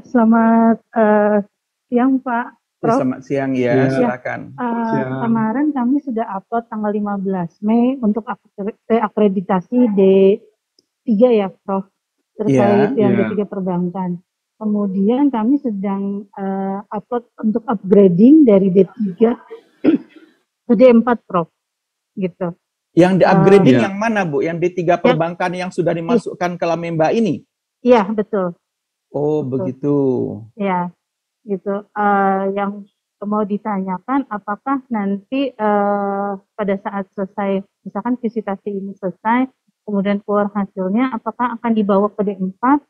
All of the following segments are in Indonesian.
Selamat siang Pak Ya, Prof. selamat siang ya, Ya, silakan. siang. Kemarin kami sudah upload tanggal 15 Mei untuk akreditasi D3 ya Prof, terkait Ya, yang ya. D3 perbankan. Kemudian kami sedang upload untuk upgrading dari D3 ke D4 Prof, gitu. Yang di-upgrading Ya. yang mana Bu? Yang D3 perbankan yang sudah dimasukkan ke Lamemba ini? Iya, betul. Oh, Betul. begitu. Ya, gitu. Yang mau ditanyakan, apakah nanti pada saat selesai, misalkan visitasi ini selesai, kemudian keluar hasilnya, apakah akan dibawa ke D4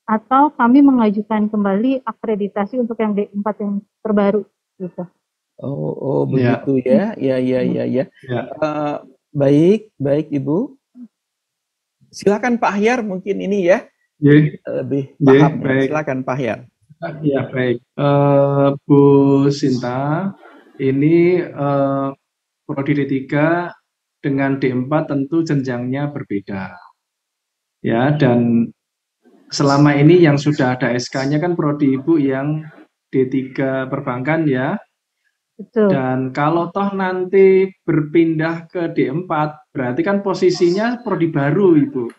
atau kami mengajukan kembali akreditasi untuk yang D4 yang terbaru, gitu. Oh, Ya. begitu ya. Ya. Ya. Baik Ibu. Silakan Pak Ahyar, mungkin ini ya Ya. lebih Ya, paham. baik. Silakan Pak Ahyar. Ya, baik. Bu Sinta, ini Prodi D3 dengan D4 tentu jenjangnya berbeda. Ya, dan selama ini yang sudah ada SK-nya kan Prodi Ibu yang D3 perbankan ya. Betul. Dan kalau toh nanti berpindah ke D4, berarti kan posisinya prodi baru, Ibu.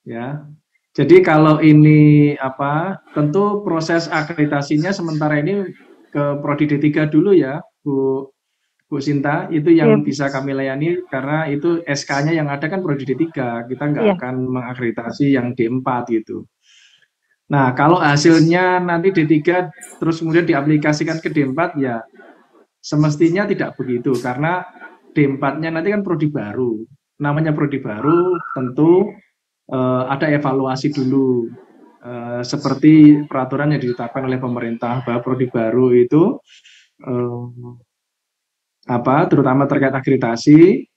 Ya. Jadi kalau ini tentu proses akreditasinya sementara ini ke prodi D3 dulu ya, Bu Sinta, itu yang bisa kami layani karena itu SK-nya yang ada kan prodi D3. Kita nggak akan mengakreditasi yang D4 gitu. Nah, kalau hasilnya nanti D3 terus kemudian diaplikasikan ke D4 ya semestinya tidak begitu, karena D4-nya nanti kan prodi baru. Namanya prodi baru, tentu ada evaluasi dulu. Seperti peraturan yang ditetapkan oleh pemerintah bahwa prodi baru itu, terutama terkait akreditasi,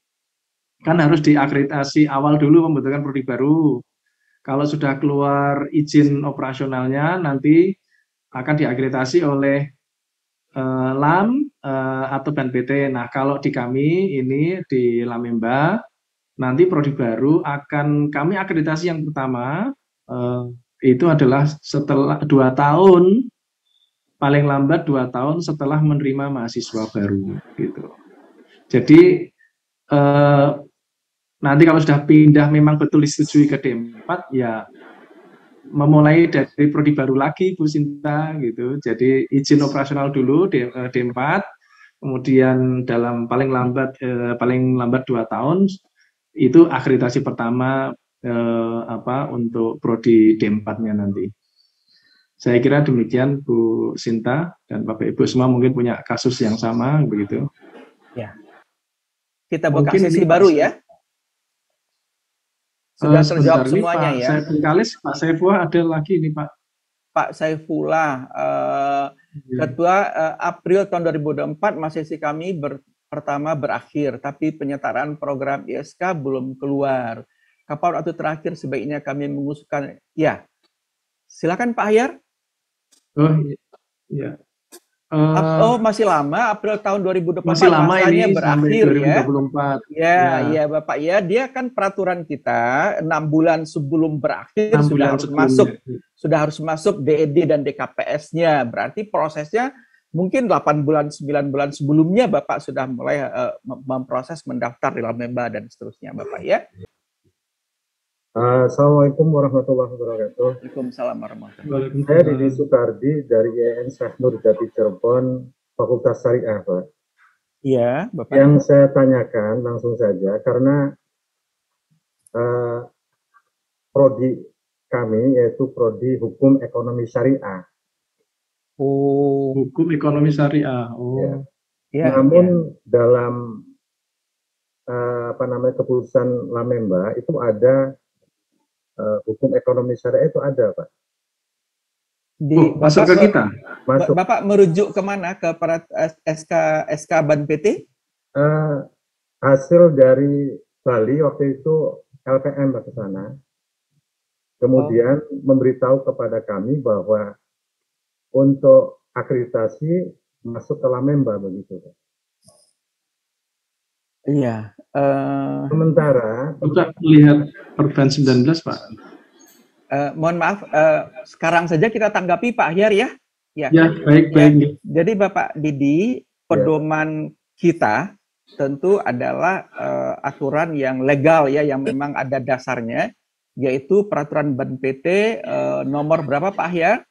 kan harus diakreditasi awal dulu pembentukan prodi baru. Kalau sudah keluar izin operasionalnya, nanti akan diakreditasi oleh LAM atau BNPT. Nah, kalau di kami ini di Lamemba, nanti prodi baru akan kami akreditasi yang pertama itu adalah setelah 2 tahun, paling lambat 2 tahun setelah menerima mahasiswa baru gitu. Jadi nanti kalau sudah pindah memang betul disetujui ke D4 ya memulai dari prodi baru lagi Bu Sinta gitu. Jadi izin operasional dulu D4, kemudian dalam paling lambat 2 tahun itu akreditasi pertama untuk prodi D4-nya nanti. Saya kira demikian Bu Sinta dan Bapak Ibu semua mungkin punya kasus yang sama begitu. Ya. Kita buka sesi baru ya. Sudah terjawab semuanya Pak, ya. Saya Bengkalis, Pak Saifullah ada lagi nih Pak. Pak Saifullah, Ketua April tahun 2024 sesi kami pertama berakhir, tapi penyetaraan program ISK belum keluar. Kapan waktu terakhir sebaiknya kami mengusulkan? Ya, silakan Pak Ahyar. Oh iya. Masih lama, April tahun 2024 masih lama ini berakhir sampai 2024 ya Bapak ya, dia kan peraturan kita 6 bulan sebelum berakhir sudah harus masuk DED dan DKPS-nya, berarti prosesnya mungkin 8 bulan 9 bulan sebelumnya Bapak sudah mulai memproses mendaftar di Lamemba dan seterusnya Bapak ya. Assalamualaikum warahmatullahi wabarakatuh. Waalaikumsalam warahmatullahi wabarakatuh. Saya Didi Sukardi dari IAIN Syekh Nur Jati Cirebon, Fakultas Syariah, Pak. Iya, Bapak. Yang saya tanyakan langsung saja, karena prodi kami yaitu prodi Hukum Ekonomi Syariah. Oh, Hukum Ekonomi Syariah. Oh. Ya. Namun dalam keputusan Lamemba itu ada hukum ekonomi syariah itu ada, Pak. Masuk ke kita? Masuk. Bapak merujuk kemana? Ke para SK BNPT? Hasil dari Bali waktu itu LPM ke sana. Kemudian memberitahu kepada kami bahwa untuk akreditasi masuk ke Lamemba begitu, Pak. Iya. Sementara kita lihat Perban 19 Pak. Mohon maaf, sekarang saja kita tanggapi Pak Ahyar ya. Ya, baik. Jadi Bapak Didi, pedoman kita tentu adalah aturan yang legal ya, yang memang ada dasarnya, yaitu peraturan Ban PT nomor berapa Pak Ahyar?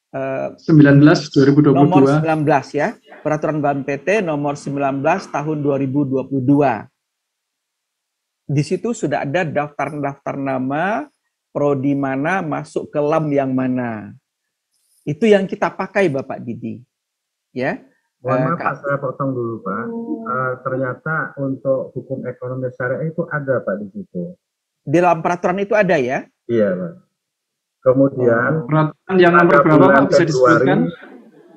19 2022. Nomor 19 ya, peraturan Ban PT nomor 19 tahun 2022. Di situ sudah ada daftar nama, prodi mana, masuk ke LAM yang mana. Itu yang kita pakai Bapak Didi. Ya. Mohon maaf Pak, saya potong dulu Pak. Ternyata untuk hukum ekonomi syariah itu ada Pak di situ. Di dalam peraturan itu ada ya? Iya Pak. Kemudian peraturan yang nomor berapa Pak bisa disebutkan?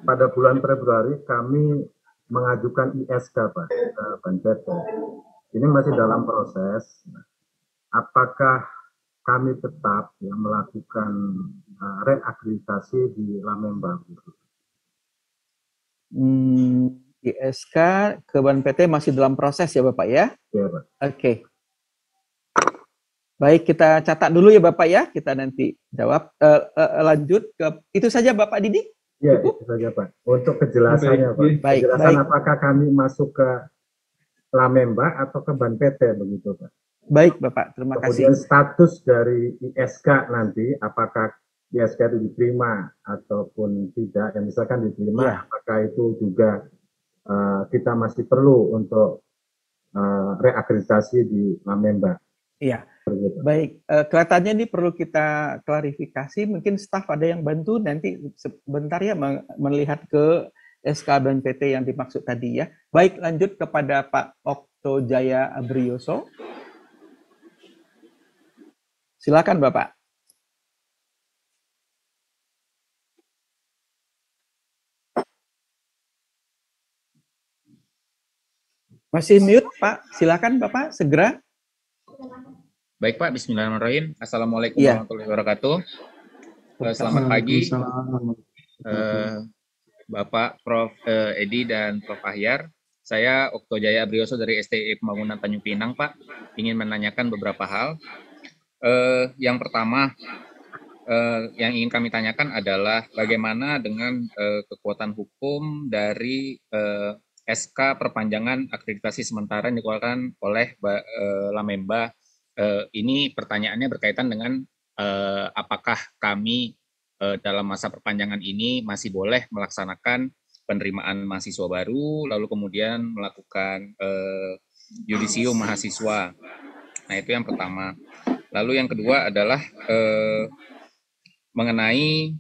Pada bulan Februari kami mengajukan ISK Pak ke Ban PT. Ini masih dalam proses. Apakah kami tetap yang melakukan reakreditasi di Lamemba? ISK ke Ban PT masih dalam proses ya Bapak ya? Iya Pak. Oke. Baik, kita catat dulu ya Bapak ya, kita nanti jawab. Lanjut ke itu saja Bapak Didi? Iya, itu saja Pak. Untuk kejelasannya Pak. Kejelasan apakah kami masuk ke Lamemba atau ke Ban PT begitu Pak? Baik Bapak, terima kasih. Kemudian status dari ISK nanti, apakah ISK itu diterima ataupun tidak, yang misalkan diterima, apakah itu juga kita masih perlu untuk reakreditasi di Lamemba? Iya. Baik, kelihatannya ini perlu kita klarifikasi, mungkin staf ada yang bantu nanti sebentar ya melihat ke SK Ban PT yang dimaksud tadi ya. Baik, lanjut kepada Pak Okto Jaya Abrioso. Silakan Bapak. Masih mute Pak, silakan Bapak segera. Baik Pak, bismillahirrahmanirrahim. Assalamualaikum warahmatullahi wabarakatuh. Selamat pagi Bapak Prof. Edi dan Prof. Ahyar. Saya Okto Jaya Abrioso dari STI Pembangunan Tanjung Pinang Pak. Ingin menanyakan beberapa hal. Yang pertama, yang ingin kami tanyakan adalah bagaimana dengan kekuatan hukum dari SK perpanjangan akreditasi sementara yang dikeluarkan oleh Lamemba. Ini pertanyaannya berkaitan dengan apakah kami dalam masa perpanjangan ini masih boleh melaksanakan penerimaan mahasiswa baru, lalu kemudian melakukan yudisium mahasiswa. Nah, itu yang pertama. Lalu yang kedua adalah mengenai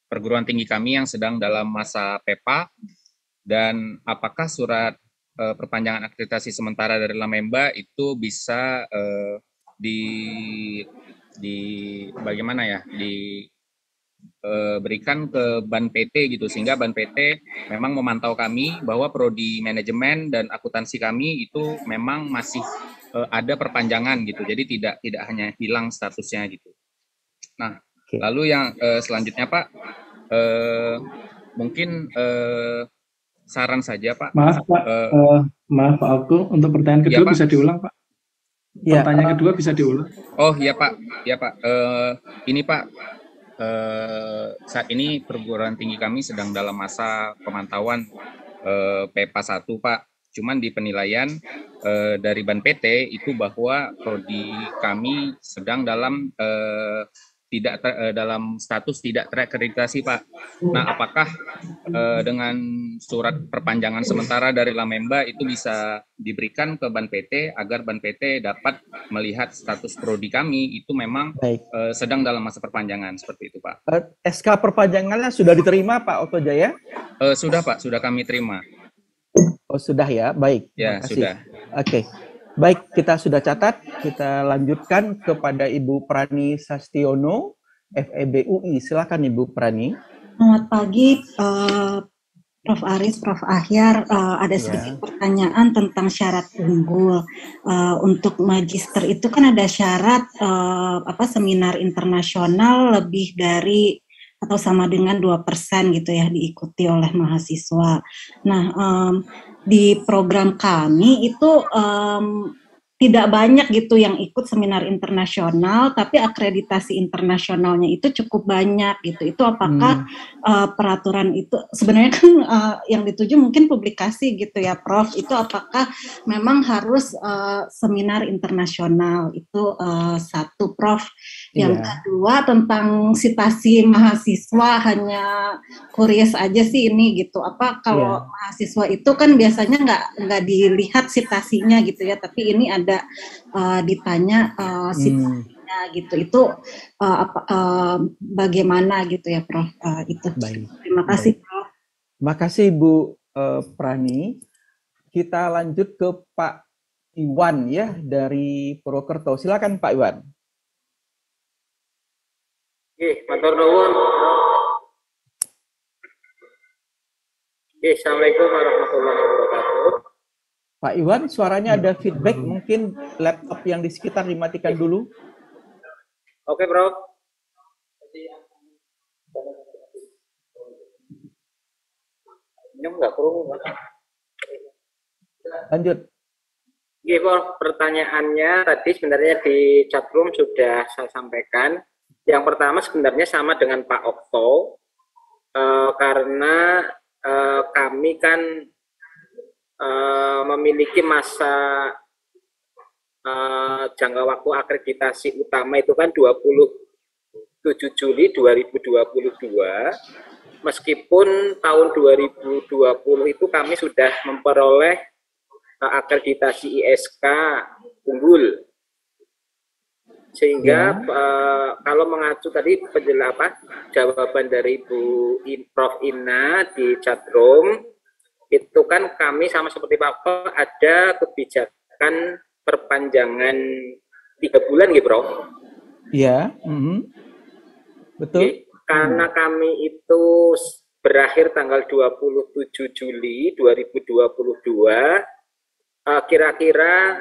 perguruan tinggi kami yang sedang dalam masa PEPA, dan apakah surat perpanjangan akreditasi sementara dari Lamemba itu bisa bagaimana ya, diberikan ke Ban PT gitu, sehingga Ban PT memang memantau kami bahwa prodi manajemen dan akuntansi kami itu memang masih ada perpanjangan gitu, jadi tidak hanya hilang statusnya gitu. Nah, lalu yang selanjutnya Pak, mungkin saran saja Pak. Maaf Pak, maaf Pak Okto, untuk pertanyaan kedua bisa diulang Pak. Pertanyaan kedua bisa diulang. Oh iya Pak, ya Pak. Ini Pak, saat ini perguruan tinggi kami sedang dalam masa pemantauan PEPA 1 Pak. Cuman di penilaian dari Ban PT itu bahwa prodi kami sedang dalam dalam status tidak terakreditasi Pak. Nah, apakah dengan surat perpanjangan sementara dari Lamemba itu bisa diberikan ke Ban PT agar Ban PT dapat melihat status prodi kami itu memang sedang dalam masa perpanjangan, seperti itu Pak. SK perpanjangannya sudah diterima Pak Okto Jaya? Sudah Pak, sudah kami terima. Oh sudah ya, baik. Ya sudah. Oke. Baik, kita sudah catat. Kita lanjutkan kepada Ibu Prani Sastiono, FEB UI. Silakan Ibu Prani. Selamat pagi, Prof. Aris, Prof. Ahyar. Ada sedikit pertanyaan tentang syarat unggul. Untuk magister itu kan ada syarat seminar internasional lebih dari atau sama dengan 2% gitu ya, diikuti oleh mahasiswa. Nah, di program kami itu tidak banyak gitu yang ikut seminar internasional, tapi akreditasi internasionalnya itu cukup banyak gitu. Itu apakah peraturan itu sebenarnya kan yang dituju mungkin publikasi gitu ya, Prof. Itu apakah memang harus seminar internasional? Itu satu, Prof. Yang kedua tentang sitasi mahasiswa, hanya curious aja sih ini gitu. Apa kalau mahasiswa itu kan biasanya nggak dilihat sitasinya gitu ya, tapi ini ada ditanya situasinya gitu, itu bagaimana gitu ya, Prof. Itu. Baik. Terima kasih, Prof. Terima kasih Bu Prani. Kita lanjut ke Pak Iwan ya dari Purwokerto. Silakan Pak Iwan. Matur nuwun. Assalamualaikum warahmatullahi wabarakatuh. Pak Iwan, suaranya ada feedback, mungkin laptop yang di sekitar dimatikan dulu. Oke, Prof. Ini enggak perlu. Lanjut. Oke, Prof. Pertanyaannya tadi sebenarnya di chatroom sudah saya sampaikan. Yang pertama sebenarnya sama dengan Pak Okto, karena kami kan memiliki masa jangka waktu akreditasi utama itu kan 27 Juli 2022, meskipun tahun 2020 itu kami sudah memperoleh akreditasi ISK unggul, sehingga kalau mengacu tadi jawaban dari Prof. Ina di chatroom, itu kan kami sama seperti Pak Okto ada kebijakan perpanjangan 3 bulan gitu, Prof. Iya, betul. Karena kami itu berakhir tanggal 27 Juli 2022, kira-kira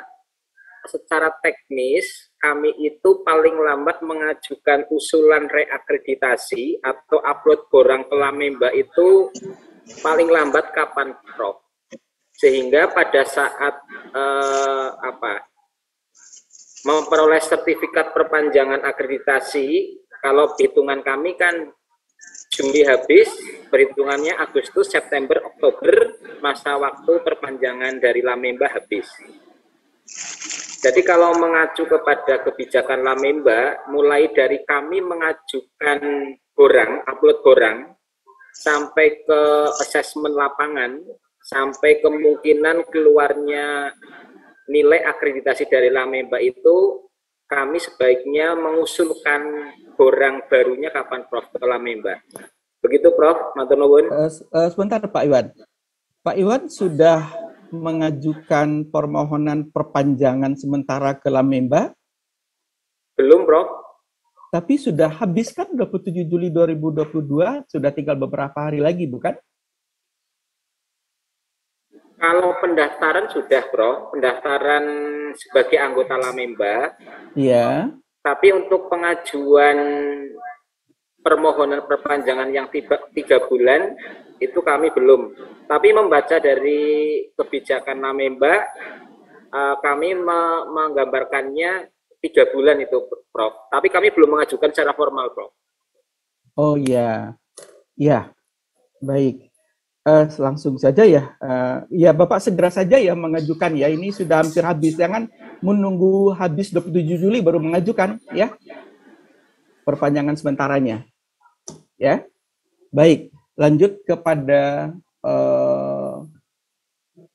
secara teknis kami itu paling lambat mengajukan usulan reakreditasi atau upload borang ke Lamemba itu paling lambat kapan, Prof? Sehingga pada saat memperoleh sertifikat perpanjangan akreditasi, kalau hitungan kami kan Juli habis, perhitungannya Agustus, September, Oktober, masa waktu perpanjangan dari Lamemba habis. Jadi kalau mengacu kepada kebijakan Lamemba, mulai dari kami mengajukan borang, upload borang, sampai ke asesmen lapangan, sampai kemungkinan keluarnya nilai akreditasi dari Lamemba itu, kami sebaiknya mengusulkan borang barunya kapan, Prof, ke Lamemba. Begitu, Prof. Matur nuwun. Sebentar Pak Iwan. Pak Iwan sudah mengajukan permohonan perpanjangan sementara ke Lamemba? Belum, Prof. Tapi sudah habis kan 27 Juli 2022, sudah tinggal beberapa hari lagi, bukan? Kalau pendaftaran sudah, Bro. Pendaftaran sebagai anggota Lamemba. Iya. Tapi untuk pengajuan permohonan perpanjangan yang 3 bulan, itu kami belum. Tapi membaca dari kebijakan Lamemba, kami menggambarkannya 3 bulan itu, Prof. Tapi kami belum mengajukan secara formal, Prof. Oh iya, ya, baik. Langsung saja ya. Ya Bapak segera saja ya mengajukan ya. Ini sudah hampir habis. Jangan menunggu habis 27 Juli baru mengajukan ya. Perpanjangan sementaranya. Ya. Baik, lanjut kepada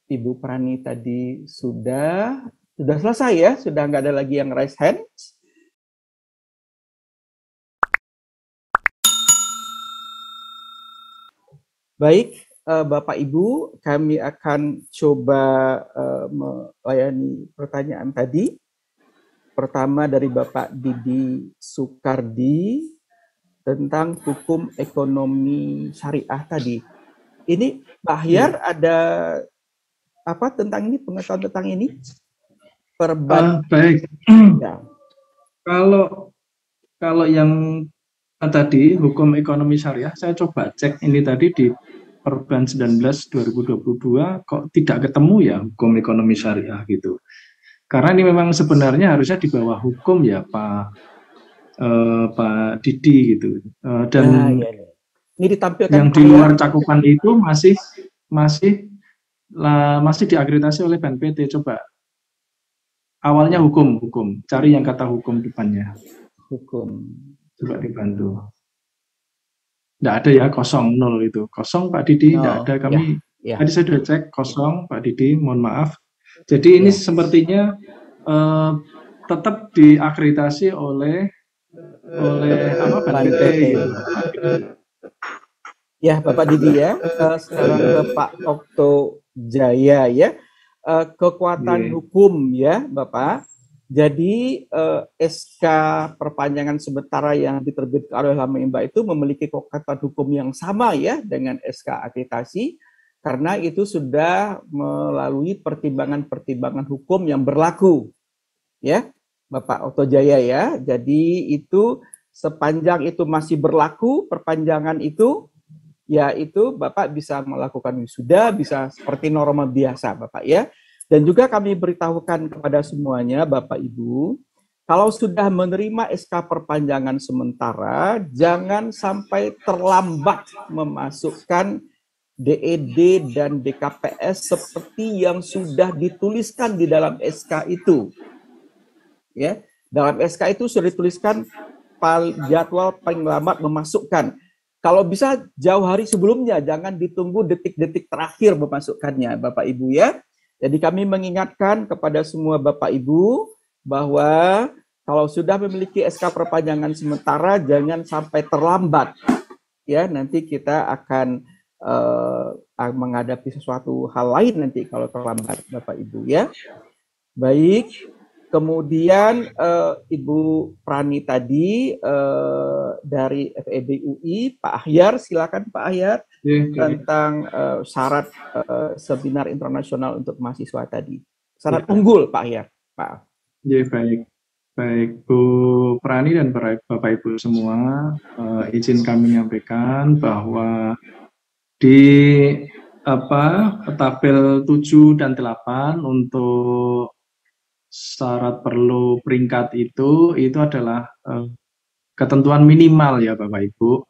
Ibu Prani tadi sudah selesai ya, sudah nggak ada lagi yang raise hand. Baik, Bapak Ibu, kami akan coba melayani pertanyaan tadi. Pertama dari Bapak Didi Sukardi tentang hukum ekonomi syariah tadi. Ini Pak Hyar ada apa tentang ini, pengetahuan tentang ini? Baik. Ya. Kalau yang tadi hukum ekonomi syariah, saya coba cek ini tadi di Perban 19 2022 kok tidak ketemu ya hukum ekonomi syariah gitu. Karena ini memang sebenarnya harusnya di bawah hukum ya Pak Didi gitu. Dan ini ditampilkan yang di luar cakupan itu masih diakreditasi oleh BNPT. Coba awalnya hukum, cari yang kata hukum depannya. Hukum. Coba dibantu. Tidak ada ya, 0 itu. Kosong Pak Didi, tidak ada. Kami tadi saya sudah cek kosong Pak Didi, mohon maaf. Jadi ini sepertinya tetap diakreditasi oleh BNPT. Ya, Bapak Didi ya. Sekarang ke Pak Okto Jaya ya. Kekuatan hukum ya, Bapak. Jadi SK perpanjangan sementara yang diterbitkan oleh Lamemba itu memiliki kekuatan hukum yang sama ya dengan SK akreditasi, karena itu sudah melalui pertimbangan-pertimbangan hukum yang berlaku ya, Bapak Okto Jaya ya. Jadi itu sepanjang itu masih berlaku perpanjangan itu, ya itu Bapak bisa melakukan wisuda, bisa seperti norma biasa Bapak ya. Dan juga kami beritahukan kepada semuanya Bapak Ibu, kalau sudah menerima SK perpanjangan sementara, jangan sampai terlambat memasukkan DED dan DKPS seperti yang sudah dituliskan di dalam SK itu. Ya, dalam SK itu sudah dituliskan jadwal paling lambat memasukkan. Kalau bisa jauh hari sebelumnya, jangan ditunggu detik-detik terakhir memasukkannya, Bapak Ibu ya. Jadi kami mengingatkan kepada semua Bapak Ibu bahwa kalau sudah memiliki SK perpanjangan sementara, jangan sampai terlambat. Ya, nanti kita akan menghadapi sesuatu hal lain nanti kalau terlambat, Bapak Ibu ya. Baik, kemudian Ibu Prani tadi dari FEB UI, Pak Ahyar, silakan Pak Ahyar, tentang syarat seminar internasional untuk mahasiswa tadi. Syarat unggul Pak Ahyar. Pak. Ya, baik Bu Prani dan Bapak Ibu semua, izin kami menyampaikan bahwa di tabel 7 dan 8 untuk syarat perlu peringkat itu adalah ketentuan minimal ya Bapak Ibu.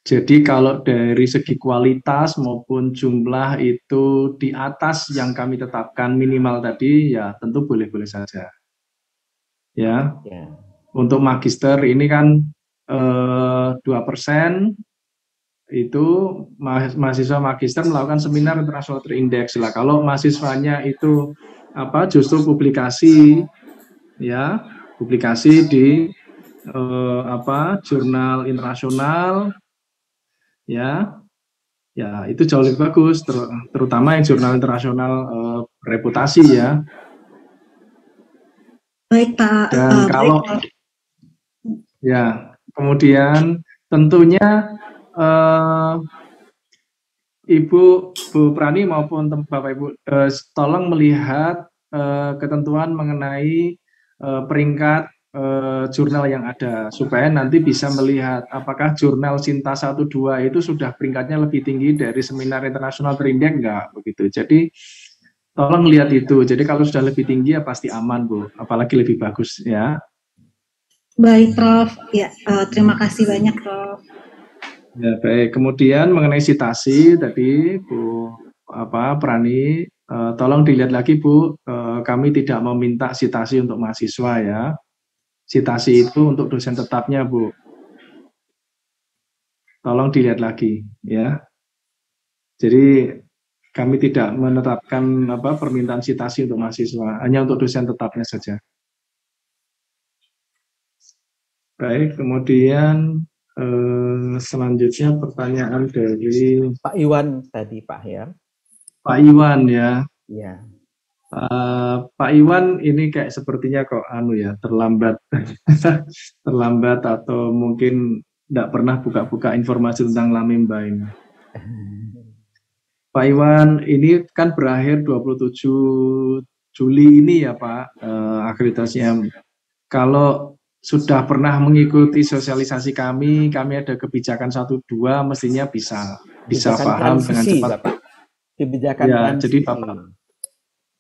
Jadi kalau dari segi kualitas maupun jumlah itu di atas yang kami tetapkan minimal tadi, ya tentu boleh-boleh saja. Ya. Untuk magister ini kan 2% itu mahasiswa magister melakukan seminar internasional terindeks lah. Kalau mahasiswanya itu justru publikasi ya, publikasi di jurnal internasional ya itu jauh lebih bagus, terutama yang jurnal internasional reputasi ya. Baik Pak. Dan kalau ya kemudian tentunya Bu Prani maupun Bapak Ibu tolong melihat ketentuan mengenai peringkat jurnal yang ada, supaya nanti bisa melihat apakah jurnal Sinta 1-2 itu sudah peringkatnya lebih tinggi dari seminar internasional terindeks enggak begitu. Jadi tolong lihat itu. Jadi kalau sudah lebih tinggi ya pasti aman Bu, apalagi lebih bagus ya. Baik Prof. Ya, terima kasih banyak Prof. Ya, baik. Kemudian mengenai sitasi tadi Bu Prani, tolong dilihat lagi Bu, kami tidak meminta sitasi untuk mahasiswa ya. Sitasi itu untuk dosen tetapnya Bu. Tolong dilihat lagi ya. Jadi kami tidak menetapkan permintaan sitasi untuk mahasiswa, hanya untuk dosen tetapnya saja. Baik, kemudian selanjutnya pertanyaan dari Pak Iwan tadi Pak Ahyar. Pak Iwan ya. Ya. Pak Iwan ini kayak sepertinya kok terlambat terlambat atau mungkin tidak pernah buka-buka informasi tentang Lamemba ini. Pak Iwan ini kan berakhir 27 Juli ini ya Pak akreditasinya. Kalau sudah pernah mengikuti sosialisasi kami ada kebijakan 1-2 mestinya bisa paham dengan cepat. Bapak. Kebijakan ya, jadi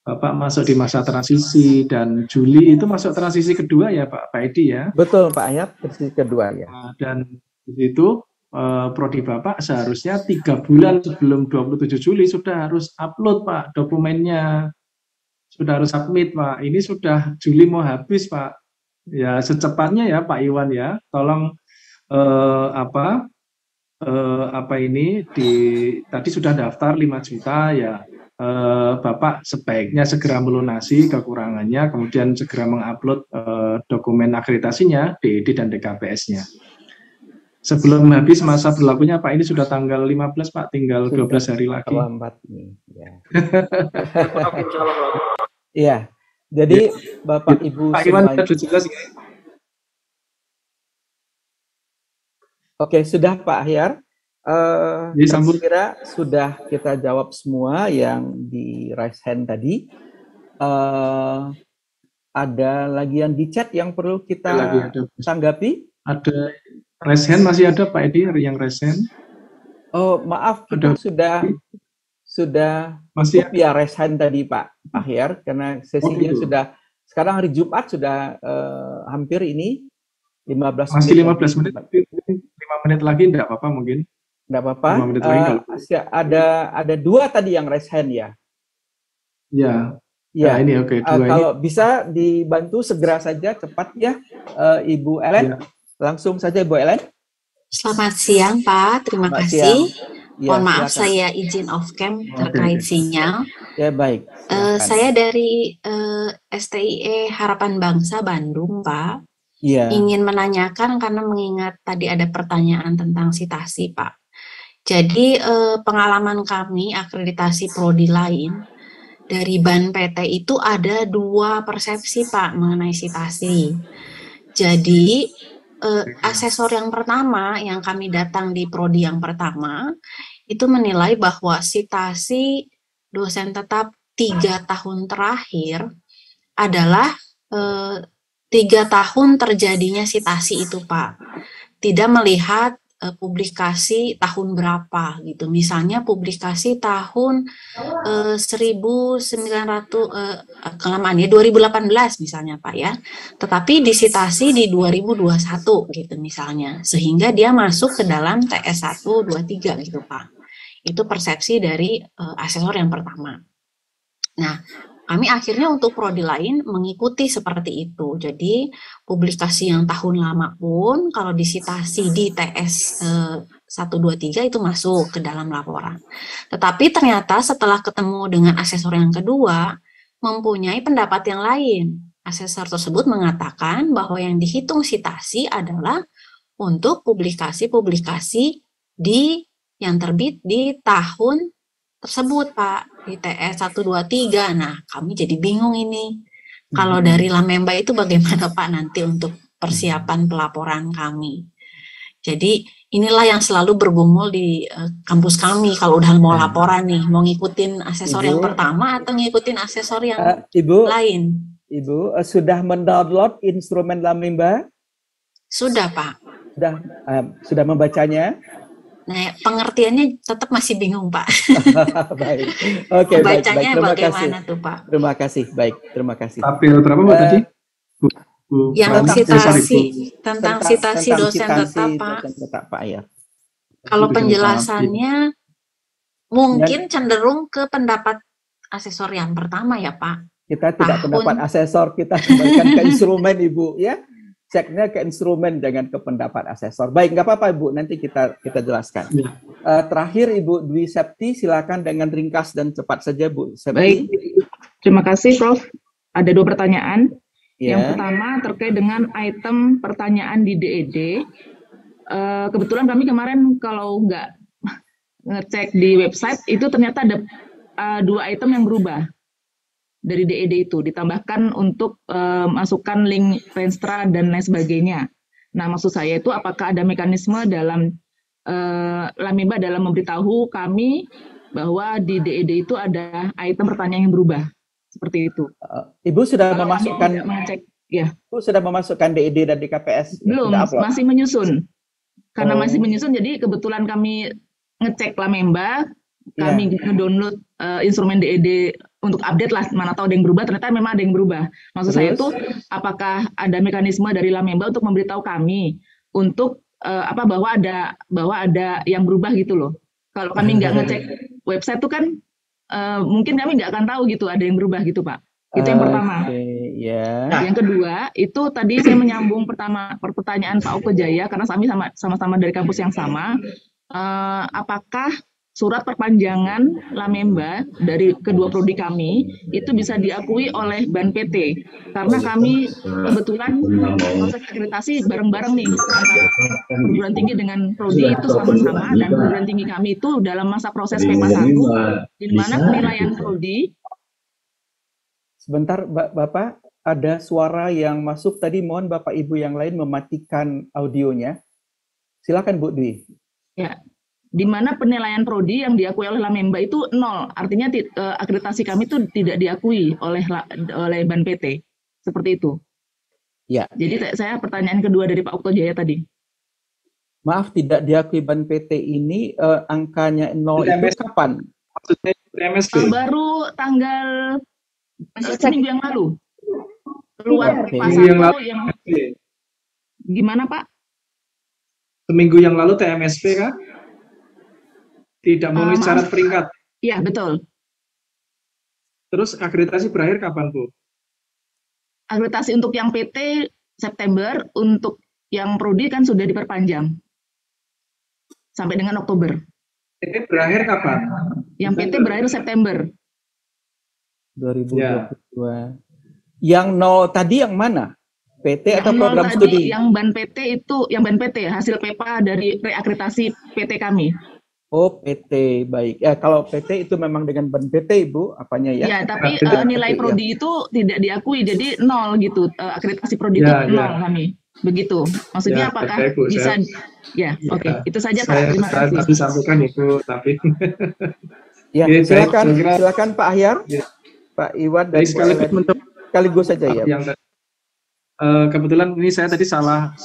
Bapak masuk di masa transisi dan Juli itu masuk transisi kedua ya Pak Edi ya. Betul Pak Ahyar, transisi kedua ya. Dan di situ prodi Bapak seharusnya 3 bulan sebelum 27 Juli sudah harus upload Pak dokumennya, sudah harus submit Pak. Ini sudah Juli mau habis Pak. Ya secepatnya ya Pak Iwan ya, tolong tadi sudah daftar 5 juta ya. Bapak sebaiknya segera melunasi kekurangannya, kemudian segera mengupload dokumen akreditasinya, DED dan DKPS-nya. Sebelum habis masa berlakunya Pak, ini sudah tanggal 15 Pak, tinggal 12 hari lagi. Terlambat nih. Ya. Iya. Jadi Bapak Ibu Pak Iwan sudah jelas ya? Oke, sudah Pak Ahyar. Saya kira sudah kita jawab semua yang di raise hand tadi. Ada lagi yang di chat yang perlu kita tanggapi? Ada raise hand, masih ada Pak Edi yang raise hand. Oh maaf, kita sudah masih ya raise hand tadi Pak Ahyar, karena sesinya sudah, sekarang hari Jumat sudah hampir ini 15 masih menit. 15 menit, 5 menit lagi enggak apa-apa mungkin. Enggak apa-apa. Ada 2 tadi yang raise hand ya. Ya. Ya, ini oke. Kalau bisa dibantu segera saja, cepat ya, Ibu Ellen. Ya. Langsung saja Ibu Ellen. Selamat siang Pak, terima kasih. Ya, mohon maaf silakan. Saya izin off cam terkait sinyal. Ya baik. Saya dari STIE Harapan Bangsa Bandung Pak. Ya. Ingin menanyakan karena mengingat tadi ada pertanyaan tentang citasi Pak. Jadi pengalaman kami akreditasi prodi lain dari BAN PT itu ada 2 persepsi Pak mengenai citasi. Jadi asesor yang pertama yang kami datang di prodi yang pertama itu menilai bahwa citasi dosen tetap 3 tahun terakhir adalah 3 tahun terjadinya citasi itu Pak. Tidak melihat publikasi tahun berapa gitu. Misalnya publikasi tahun 2018 misalnya Pak ya. Tetapi disitasi di 2021 gitu misalnya. Sehingga dia masuk ke dalam TS 123 gitu Pak. Itu persepsi dari asesor yang pertama. Nah, kami akhirnya untuk prodi lain mengikuti seperti itu. Jadi publikasi yang tahun lama pun kalau disitasi di TS 123 itu masuk ke dalam laporan. Tetapi ternyata setelah ketemu dengan asesor yang kedua mempunyai pendapat yang lain. Asesor tersebut mengatakan bahwa yang dihitung citasi adalah untuk publikasi-publikasi yang terbit di tahun tersebut Pak, di TS 123. Nah, kami jadi bingung ini. Kalau dari Lamemba itu bagaimana Pak nanti untuk persiapan pelaporan kami. Jadi inilah yang selalu bergumul di kampus kami kalau udah mau laporan nih, mau ngikutin asesor yang pertama atau ngikutin asesor yang lain. Ibu sudah mendownload instrumen Lamemba? Sudah Pak. Sudah membacanya? Nah, pengertiannya tetap masih bingung, Pak. Baik. Oke, bacanya baik. Bagaimana tuh, Pak? Terima kasih. Baik, terima kasih. Tabel berapa Mbak tadi? Yang citasi tentang citasi dosen tetap, Pak. Ya. Kalau penjelasannya mungkin cenderung ke pendapat asesor yang pertama ya, Pak. Kita tidak pendapat asesor, kita kembalikan ke instrumen, Ibu, ya. Ceknya ke instrumen, jangan ke pendapat asesor. Baik, nggak apa-apa Ibu, nanti kita jelaskan. Ya. Terakhir Ibu Dwi Septi, silakan dengan ringkas dan cepat saja Bu Septi. Baik, terima kasih Prof. Ada 2 pertanyaan. Ya. Yang pertama terkait dengan item pertanyaan di DED. Kebetulan kami kemarin kalau nggak ngecek di website, itu ternyata ada 2 item yang berubah. Dari DED itu ditambahkan untuk masukkan link Renstra dan lain sebagainya. Nah, maksud saya itu apakah ada mekanisme dalam Lamemba dalam memberitahu kami bahwa di DED itu ada item pertanyaan yang berubah seperti itu. Ibu sudah memasukkan mengecek, ya. Ibu sudah memasukkan DED dan DKPS? Belum, masih menyusun. Karena masih menyusun, jadi kebetulan kami ngecek Lamemba, kami ngedownload instrumen DED untuk update lah, mana tahu ada yang berubah, ternyata memang ada yang berubah. Maksud saya itu apakah ada mekanisme dari Lamemba untuk memberitahu kami untuk bahwa ada yang berubah gitu loh. Kalau kami nggak ngecek website tuh kan mungkin kami nggak akan tahu gitu ada yang berubah gitu Pak. Itu yang pertama. Yang kedua itu tadi saya menyambung pertanyaan Pak Okto Jaya karena kami sama-sama dari kampus yang sama. Apakah surat perpanjangan Lamemba dari kedua prodi kami itu bisa diakui oleh Ban PT karena kami kebetulan proses akreditasi bareng-bareng nih antara perguruan tinggi dengan prodi itu sama-sama, dan perguruan tinggi kami itu dalam masa proses PEPA 1 di mana penilaian prodi. Sebentar Bapak, ada suara yang masuk tadi, mohon Bapak Ibu yang lain mematikan audionya. Silakan Bu Dwi. Ya, di mana penilaian prodi yang diakui oleh Lamemba itu 0, artinya akreditasi kami itu tidak diakui oleh Ban PT, seperti itu. Ya. Jadi saya pertanyaan kedua dari Pak Okto Jaya tadi. Maaf, tidak diakui Ban PT ini angkanya 0 itu kapan? Maksudnya TMSP? Baru tanggal seminggu yang lalu. Keluar yang gimana Pak? Seminggu yang lalu TMSP kan? Tidak memenuhi syarat peringkat. Iya, betul. Terus akreditasi berakhir kapan, Bu? Akreditasi untuk yang PT September, untuk yang prodi kan sudah diperpanjang sampai dengan Oktober. PT berakhir kapan? Yang PT berakhir September 2022. Ya. Yang 0 tadi yang mana? PT atau program tadi, studi? Yang Ban PT itu, yang Ban PT hasil PEPA dari reakreditasi PT kami. Oh, PT, baik. Ya, kalau PT itu memang dengan Ban PT, Ibu, apanya ya? Ya, tapi nilai prodi itu tidak diakui, jadi 0 gitu. Akreditasi prodi itu 0 kami. Begitu. Maksudnya apakah Ibu, bisa? Oke. Itu saja Pak. Terima kasih. Saya sampaikan Ibu, tapi. Ya, silakan Pak Ahyar, Pak Iwan dan sekaligus saja ya. Kebetulan ini saya tadi salah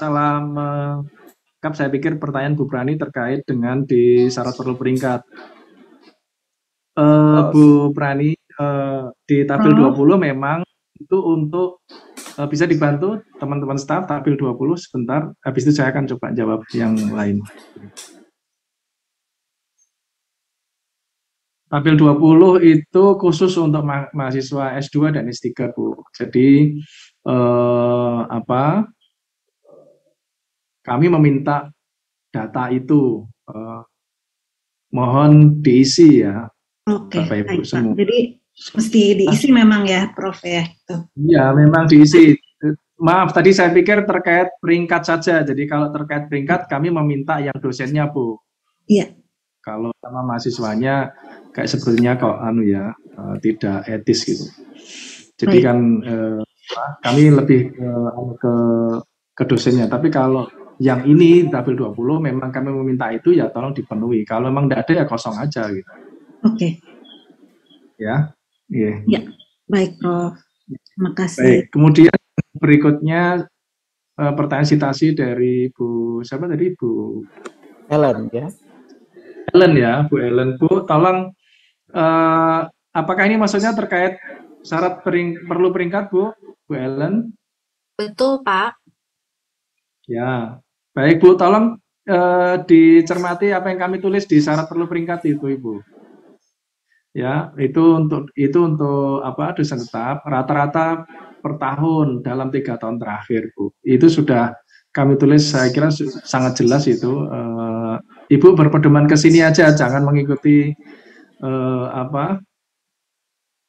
saya pikir pertanyaan Bu Prani terkait dengan di syarat perlu peringkat. Bu Prani, di tabel 20 memang itu untuk bisa dibantu teman-teman staf tabel 20 sebentar, habis itu saya akan coba jawab yang lain. Tabel 20 itu khusus untuk mahasiswa S2 dan S3, Bu. Jadi kami meminta data itu, mohon diisi ya. Oke, Bapak Ibu semua. Jadi mesti diisi memang ya, Prof ya. Iya, memang diisi. Maaf, tadi saya pikir terkait peringkat saja. Jadi kalau terkait peringkat, kami meminta yang dosennya, Bu. Iya. Kalau sama mahasiswanya, kayak sebenarnya kok tidak etis gitu. Jadi kan kami lebih ke dosennya. Tapi kalau yang ini tabel 20 memang kami meminta itu ya tolong dipenuhi. Kalau memang tidak ada ya kosong aja gitu. Oke. Ya. Yeah. Ya, baik Prof. Terima kasih. Baik. Kemudian berikutnya pertanyaan citasi dari Bu siapa tadi, Bu Ellen ya. Ellen ya, Bu Ellen. Bu, tolong apakah ini maksudnya terkait syarat perlu peringkat, Bu Ellen? Betul, Pak. Ya, baik Bu, tolong dicermati apa yang kami tulis di syarat perlu peringkat itu, Ibu. Ya, itu untuk apa? Dosen tetap rata-rata per tahun dalam 3 tahun terakhir, Bu. Itu sudah kami tulis, saya kira sangat jelas itu. Ibu berpedoman ke sini aja, jangan mengikuti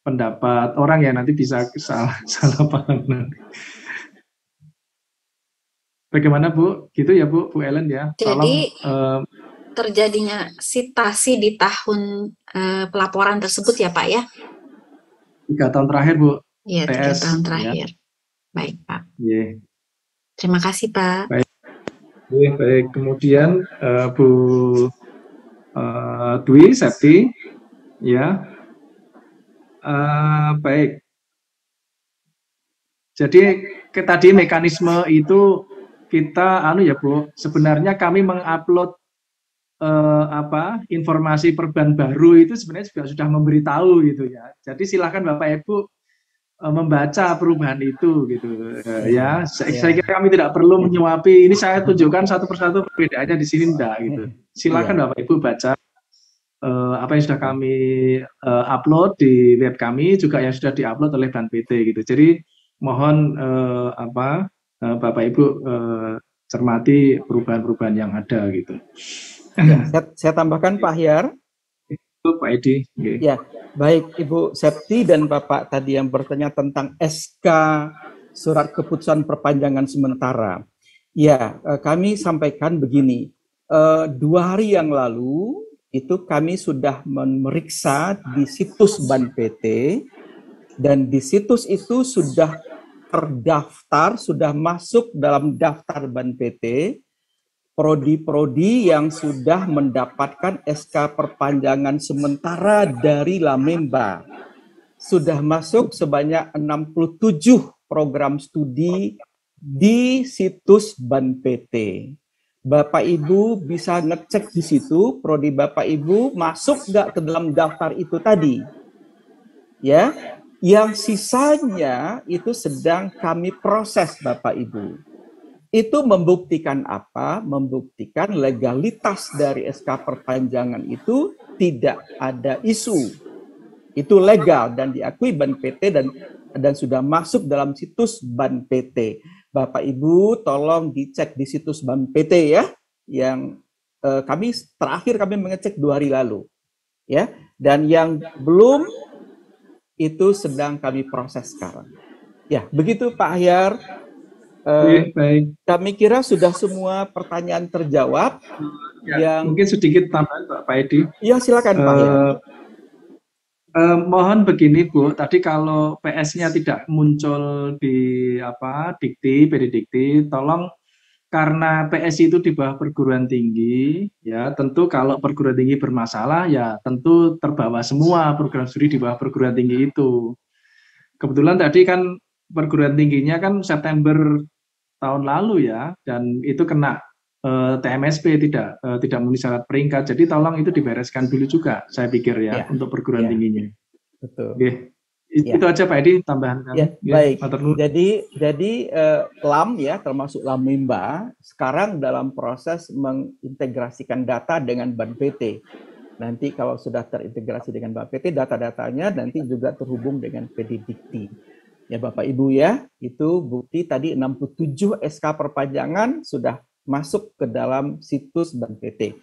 pendapat orang ya, nanti bisa salah paham. Bagaimana Bu? Gitu ya Bu Ellen ya. Jadi terjadinya citasi di tahun pelaporan tersebut ya Pak ya? 3 tahun terakhir Bu. Iya, 3 tahun terakhir. Ya. Baik Pak. Yeah. Terima kasih Pak. Baik. Baik. Kemudian Bu Dwi Septi, ya. Baik. Jadi tadi mekanisme itu kita ya Bu, sebenarnya kami mengupload informasi perban baru itu sebenarnya juga sudah memberitahu gitu ya. Jadi silahkan Bapak Ibu membaca perubahan itu gitu ya. Saya kira kami tidak perlu menyuapi. Ini saya tunjukkan satu persatu perbedaannya di sini enggak gitu. Silakan Bapak Ibu baca apa yang sudah kami upload di web kami, juga yang sudah diupload oleh Ban PT gitu. Jadi mohon Bapak Ibu cermati perubahan-perubahan yang ada gitu. Ya, saya tambahkan Pak Ahyar. Itu Pak Edi. Okay. Ya, baik Ibu Septi dan Bapak tadi yang bertanya tentang SK surat keputusan perpanjangan sementara. Ya, kami sampaikan begini. 2 hari yang lalu itu kami sudah memeriksa di situs Ban PT, dan di situs itu sudah terdaftar, sudah masuk dalam daftar Ban PT prodi-prodi yang sudah mendapatkan SK perpanjangan sementara dari Lamemba. Sudah masuk sebanyak 67 program studi di situs Ban PT. Bapak Ibu bisa ngecek di situ, prodi Bapak Ibu masuk nggak ke dalam daftar itu tadi. Ya, yang sisanya itu sedang kami proses Bapak Ibu. Itu membuktikan apa? Membuktikan legalitas dari SK perpanjangan itu tidak ada isu. Itu legal dan diakui Ban PT dan sudah masuk dalam situs Ban PT. Bapak Ibu tolong dicek di situs Ban PT ya, yang terakhir kami mengecek 2 hari lalu. Ya, dan yang belum itu sedang kami proses sekarang. Ya, begitu Pak Ahyar. Baik. Kami kira sudah semua pertanyaan terjawab. Ya, mungkin sedikit tambahan Pak Edi. Iya silakan Pak. Mohon begini Bu, tadi kalau PS-nya tidak muncul di dikti, PD dikti, tolong karena PS itu di bawah perguruan tinggi, ya tentu kalau perguruan tinggi bermasalah, ya tentu terbawa semua program studi di bawah perguruan tinggi itu. Kebetulan tadi kan perguruan tingginya kan September tahun lalu ya, dan itu kena TMSP tidak memenuhi syarat peringkat. Jadi tolong itu dibereskan dulu juga, saya pikir ya, untuk perguruan tingginya. Betul. Itu aja Pak Edi tambahan kami. Baik. Jadi LAM ya, termasuk Lamemba sekarang dalam proses mengintegrasikan data dengan Ban PT. Nanti kalau sudah terintegrasi dengan Ban PT, data-datanya nanti juga terhubung dengan PD Dikti. Ya Bapak Ibu ya, itu bukti tadi 67 SK perpanjangan sudah masuk ke dalam situs Ban PT.